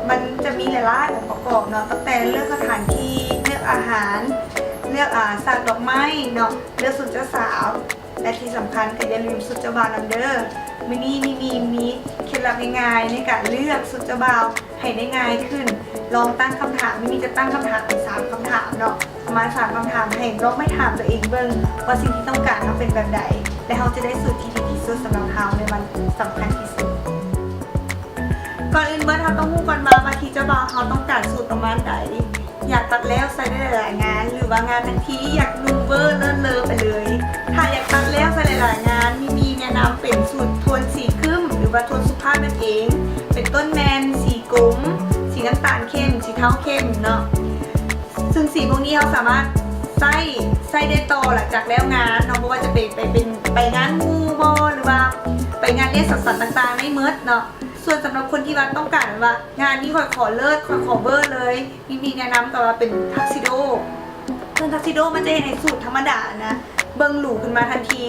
มันจะมีหลายๆองค์ประกอบเนาะตั้งแต่เลือกสถานที่เลือกอาหารเลือกสัตว์ดอกไม้เนาะเลือกสุดเจ้าสาวและที่สำคัญก็อย่าลืมสุดเจ้าบ่าวนำเด้อมินี่มีเคล็ดลับง่ายๆในการเลือกสุดเจ้าบ่าวให้ได้ง่ายขึ้นลองตั้งคำถามมินี่จะตั้งคำถามเป็น3คำถามเนาะประมาณ3คำถามให้ลองไม่ถามตัวเองเบิ่งว่าสิ่งที่ต้องการมันเป็นแบบใดและเราจะได้สูตรที่ดีที่สุดสำหรับเราในวันสำคัญที่สุดก่อนอื่นเมื่อเราต้องรู้ก่อนมาที่เจ้าบ่าวเขาต้องการสูตรประมาณใดอยากตัดแล้วใส่ได้หลายๆงานหรือว่างานทั้งทีอยากดูเวอร์เลิศเลอไปเลยถ้าอยากตัดแล้วใส่หลายๆงานมีแนะนำเป็นสูตรโทนสีครึ้มหรือว่าโทนสุภาพนั่นเองเป็นต้นแมนสีกลมสีน้ำตาลเข้มสีเทาเข้มเนาะซึ่งสีพวกนี้เขาสามารถใส่ได้ต่อหลังจากแล้วงานเนาะเพราะว่าจะไปงานมูบอหรือว่าไปงานเลี้ยงสังสรรค์ต่างๆไม่เมิดเนาะส่วนสำหรับคนที่ว่าต้องการว่างานนี้ขอเลิศขอเบอร์เลยมีแนะนำกับว่าเป็นทักซิโดซึ่งทักซิโดมันจะเห็นในสูตรธรรมดานะเบิ้งหรูขึ้นมาทันที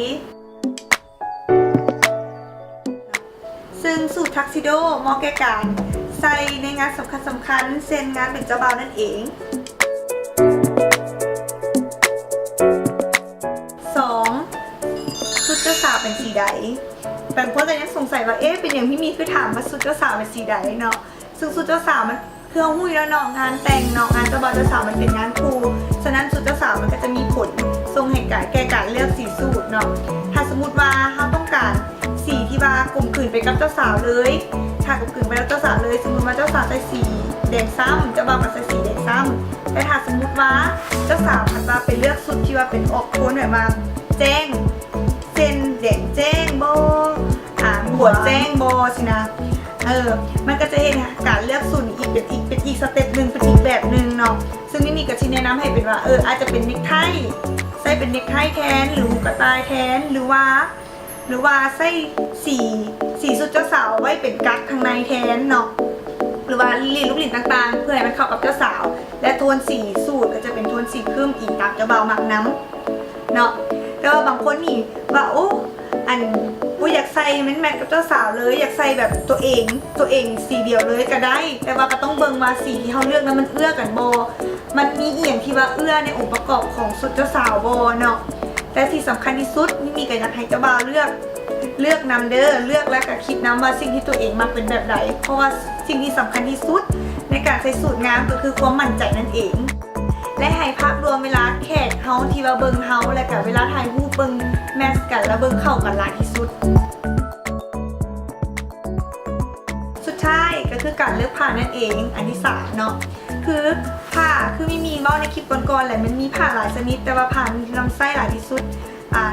ซึ่งสูตรทักซิโดเหมาะแก่การใส่ในงานสำคัญเช่นงานเป็นเจ้าบ่าวนั่นเอง2ชุดเจ้าสาวเป็นสีใดบางคนก็ยังสงสัยว่าเป็นอย่างพี่มีคือถามว่าชุดเจ้าสาวเป็นสีใดเนาะซึ่งชุดเจ้าสาวมันเครื่องหุ้ยแล้วเนาะงานแต่งเนาะงานเจ้าบ่าวเจ้าสาวมันเป็นงานครูฉะนั้นชุดเจ้าสาวมันก็จะมีผลทรงเหตุการณ์แก่การเลือกสีสูทเนาะถ้าสมมติว่าเขาต้องการสีที่ว่ากลมกลืนไปกับเจ้าสาวเลยถ้ากลมกลืนไปกับเจ้าสาวเลยสมมติว่าเจ้าสาวใส่สีแดงซ้ำเจ้าบ่าวก็ใส่สีแดงซ้ำแต่ถ้าสมมติว่าเจ้าสาวมันมาไปเลือกชุดที่ว่าเป็นออกโทนแบบมาแจ้งเส้นแดงแจ้งโบหัวแจ้งโบสินะมันก็จะเห็นการเลือกสูตรเป็นอีกสเต็ปหนึ่งเป็นอีกแบบหนึ่งเนาะซึ่งนี่มีกระชินแนะนำให้เป็นว่าอาจจะเป็นเนคไทใส่เป็นเนคไทแทนหรือหูกระต่ายแทนหรือว่าใส่สีสุดเจ้าสาวไว้เป็นกั๊กข้างในแทนเนาะหรือว่าลีลูกหลินต่างๆเพื่อให้มันเข้ากับเจ้าสาวและโทนสีสูตรก็จะเป็นโทนสีครึ้มอีกตามเจ้าบ่าวมักน้ำเนาะแต่ว่าบางคนนี่ว่าอยากใส่แมทกับเจ้าสาวเลยอยากใส่แบบตัวเองสีเดียวเลยก็ได้แต่ว่าก็ต้องเบิ่งมาสีที่เขาเลือกนั้นมันเอื้อกันบอมันมีเอี่ยงที่ว่าเอื้อในองค์ประกอบของสุดเจ้าสาวบอเนาะแต่ที่สำคัญที่สุดนี่มีการอยากให้เจ้าบ่าวเลือกนำเด้อเลือกแล้วก็คิดนำว่าสิ่งที่ตัวเองมักเป็นแบบใดเพราะว่าสิ่งที่สำคัญที่สุดในการใส่สูตรงามก็คือความมั่นใจนั่นเองและให้ภาพรวมเวลาแขกเฮาที่ว่าเบิ่งเฮาและกับเวลาถ่ายรูปเบิ่งแมสกันแล้วเบิ่งเข้ากันหลายที่สุดสุดท้ายก็คือการเลือกผ้านั่นเองอันที่3เนาะคือผ้าคือมีเมาในคลิปก่อนๆแหละมันมีผ้าหลายชนิดแต่ว่าผ้าที่ลำไส้หลายที่สุด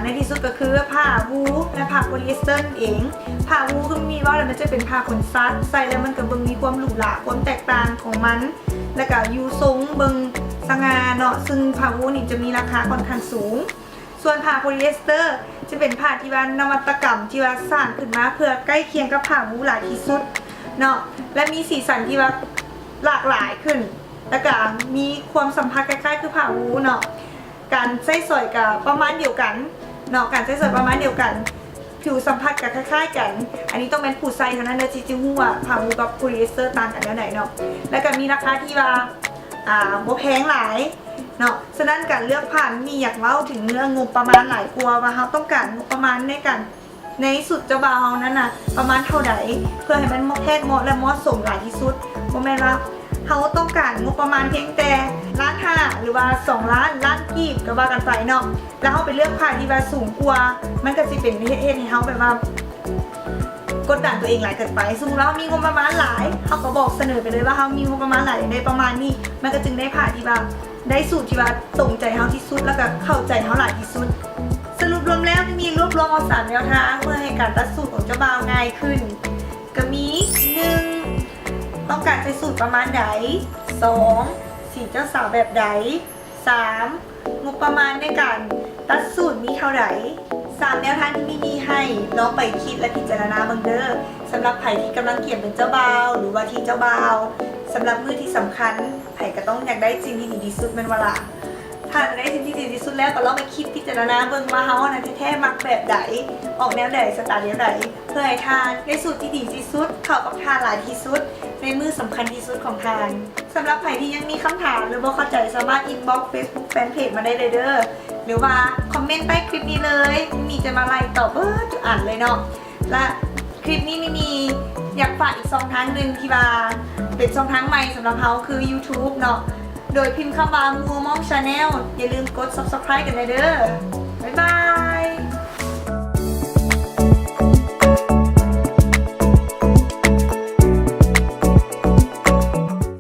ในที่สุดก็คือผ้าวูลและผ้าโพลีเอสเตอร์เองผ้าวูลคือมีว่าแล้วมันจะเป็นผ้าขนซัดใส่แล้วมันก็เบิ่งมีความหรูหราความแตกต่างของมันแล้วก็ยูทรงเบิ่งสง่าเนาะซึ่งผ้าวูลนี่จะมีราคาค่อนข้างสูงส่วนผ้าโพลีเอสเตอร์จะเป็นผ้าที่ว่านวัตกรรมที่ว่าสร้างขึ้นมาเพื่อใกล้เคียงกับผ้าวูลหลายที่สุดเนาะและมีสีสันที่ว่าหลากหลายขึ้นแล้วก็มีความสัมพันธ์ใกล้ๆคือผ้าวูลเนาะการใส่สอยกับประมาณเดียวกันเนาะการใส่สอยประมาณเดียวกันผิวสัมผัสกับคล้ายๆกันอันนี้ต้องเป็นผู้ใส่เท่านั้นเนอะที่จะรู้ว่าผ้าวูลกับโพลีเอสเตอร์ต่างกันแนวไหนเนาะแล้วก็มีราคาที่ว่าบ่แพงหลายเนาะฉะนั้นการเลือกผ้ามีอยากเล่าถึงเรื่องงบประมาณหลายกลัวว่าเขาต้องการงบประมาณในสุดเจ้าบ่าวเฮานั้นน่ะประมาณเท่าไหร่เพื่อให้มันเหมาะและเหมาะสมหลายที่สุดบ่แม่นว่าเขาต้องการงบประมาณเพียงแต่1,500,000หรือว่า2 ล้านกีบก็ว่ากันไปเนาะแล้วเขาไปเลือกผ้าที่ว่าสูงกว่ามันก็จะเป็นเหตุให้เขาแบบว่ากดดันตัวเองหลายเกินไปสมมติว่าเขามีงบประมาณหลายเขาก็บอกเสนอไปเลยว่าเขามีงบประมาณหลายในประมาณนี้มันก็จึงได้ผ้าที่ว่าได้สูตรที่ว่าตรงใจเขาที่สุดแล้วก็เข้าใจเขาหลายที่สุดสรุปรวมแล้วมีรวบรวมเอา3 แนวทางเพื่อให้การตัดสูตรของเจ้าบ่าวง่ายขึ้นก็มี 1. ต้องการใช้สูตรประมาณไหน 2. สีเจ้าสาวแบบไหน 3. งบประมาณในการตัดสูตรมีเท่าไหร่3 แนวทางที่มีให้ลองไปคิดและพิจารณาเบิ่งเด้อสำหรับไผ่ที่กำลังเกี่ยมเป็นเจ้าบ่าวหรือว่าที่เจ้าบ่าวสำหรับมือที่สำคัญไผ่ก็ต้องอยากได้สิ่งที่ดีที่สุดเป็นเวลาถ้าได้สิ่งที่ดีที่สุดแล้วก็ลองไปคิดพิจารณาเบิ่งว่าเฮาน่ะแท้ๆมักแบบไหนออกแนวไหนสไตล์แนวไหนเพื่อให้ทานได้สูตรที่ดีที่สุดเข้ากับทานหลายที่สุด ในมือสำคัญที่สุดของทานสำหรับใครที่ยังมีคำถามหรือบ่เข้าใจสามารถอินบ็อกซ์ Facebook Fanpage มาได้เลยเด้อหรือว่าคอมเมนต์ใต้คลิปนี้เลยมีจะมาไล่ตอบทุกอ่านเลยเนาะและคลิปนี้มีอยากฝากอีกช่องทางหนึ่งที่ว่าเป็นช่องทางใหม่สำหรับเขาคือ YouTube เนาะโดยพิมพ์คำว่า Moomong Channel อย่าลืมกด Subscribe กันเลยเด้อบ๊ายบาย